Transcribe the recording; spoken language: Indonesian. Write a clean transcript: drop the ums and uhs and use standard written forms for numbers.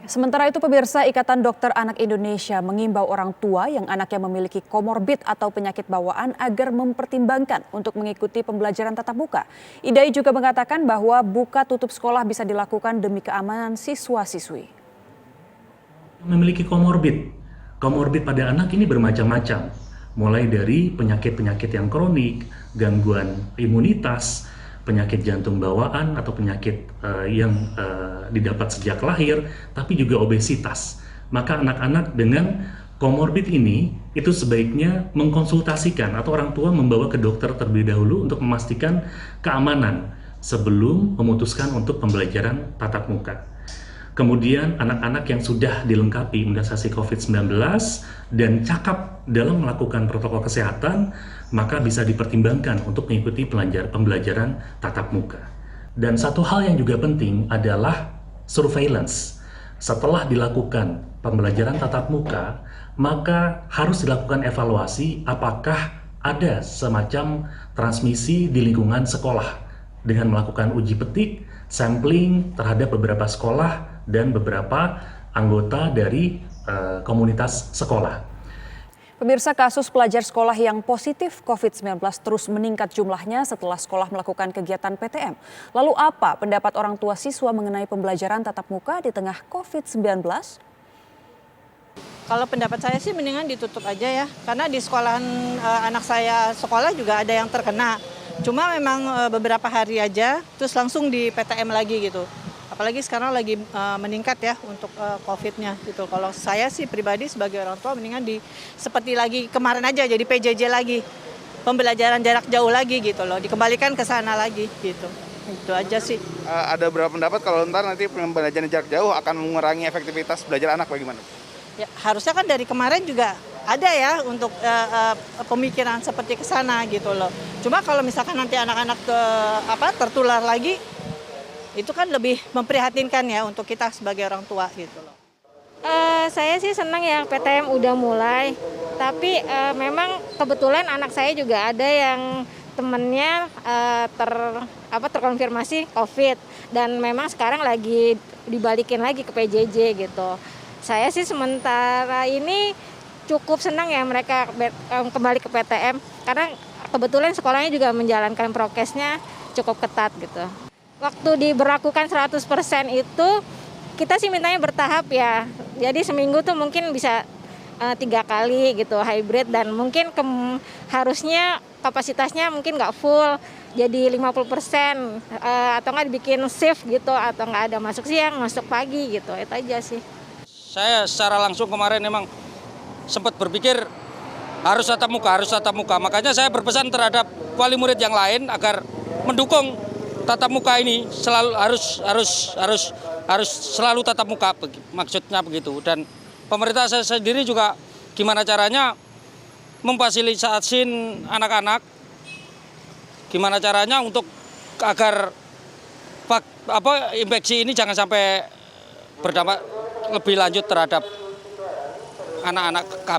Sementara itu pemirsa, Ikatan Dokter Anak Indonesia mengimbau orang tua yang anaknya memiliki komorbid atau penyakit bawaan agar mempertimbangkan untuk mengikuti pembelajaran tatap muka. IDAI juga mengatakan bahwa buka tutup sekolah bisa dilakukan demi keamanan siswa-siswi. Memiliki komorbid pada anak ini bermacam-macam, mulai dari penyakit-penyakit yang kronik, gangguan imunitas, penyakit jantung bawaan atau penyakit yang didapat sejak lahir, tapi juga obesitas. Maka anak-anak dengan komorbid ini itu sebaiknya mengkonsultasikan atau orang tua membawa ke dokter terlebih dahulu untuk memastikan keamanan sebelum memutuskan untuk pembelajaran tatap muka. Kemudian anak-anak yang sudah dilengkapi imunisasi COVID-19 dan cakap dalam melakukan protokol kesehatan, maka bisa dipertimbangkan untuk mengikuti pembelajaran tatap muka. Dan satu hal yang juga penting adalah surveillance. Setelah dilakukan pembelajaran tatap muka, maka harus dilakukan evaluasi apakah ada semacam transmisi di lingkungan sekolah dengan melakukan uji petik, sampling terhadap beberapa sekolah dan beberapa anggota dari komunitas sekolah. Pemirsa, kasus pelajar sekolah yang positif COVID-19 terus meningkat jumlahnya setelah sekolah melakukan kegiatan PTM. Lalu apa pendapat orang tua siswa mengenai pembelajaran tatap muka di tengah COVID-19? Kalau pendapat saya sih mendingan ditutup aja ya, karena di sekolahan anak saya sekolah juga ada yang terkena. Cuma memang beberapa hari aja, terus langsung di PTM lagi gitu. Apalagi sekarang lagi meningkat ya untuk COVID-nya gitu. Kalau saya sih pribadi sebagai orang tua mendingan seperti lagi kemarin aja jadi PJJ lagi. Pembelajaran jarak jauh lagi gitu loh, dikembalikan ke sana lagi gitu. Itu aja sih. Ada beberapa pendapat kalau nanti pembelajaran jarak jauh akan mengurangi efektivitas belajar anak bagaimana? Ya, harusnya kan dari kemarin juga ada ya untuk pemikiran seperti ke sana gitu loh. Cuma kalau misalkan nanti anak-anak tertular lagi, itu kan lebih memprihatinkan ya untuk kita sebagai orang tua gitu loh. Saya sih senang ya PTM udah mulai, tapi memang kebetulan anak saya juga ada yang temennya terkonfirmasi COVID dan memang sekarang lagi dibalikin lagi ke PJJ gitu. Saya sih sementara ini cukup senang ya mereka kembali ke PTM karena kebetulan sekolahnya juga menjalankan prokesnya cukup ketat gitu. Waktu diberlakukan 100% itu kita sih mintanya bertahap ya. Jadi seminggu tuh mungkin bisa 3 kali gitu hybrid dan mungkin harusnya kapasitasnya mungkin nggak full jadi 50% atau nggak dibikin shift gitu atau nggak ada masuk siang masuk pagi gitu. Itu aja sih. Saya secara langsung kemarin memang sempat berpikir harus tatap muka. Makanya saya berpesan terhadap wali murid yang lain agar mendukung tatap muka ini selalu harus selalu tatap muka, maksudnya begitu. Dan pemerintah saya sendiri juga gimana caranya memfasilitasi anak-anak, gimana caranya untuk agar infeksi ini jangan sampai berdampak lebih lanjut terhadap anak-anak kami.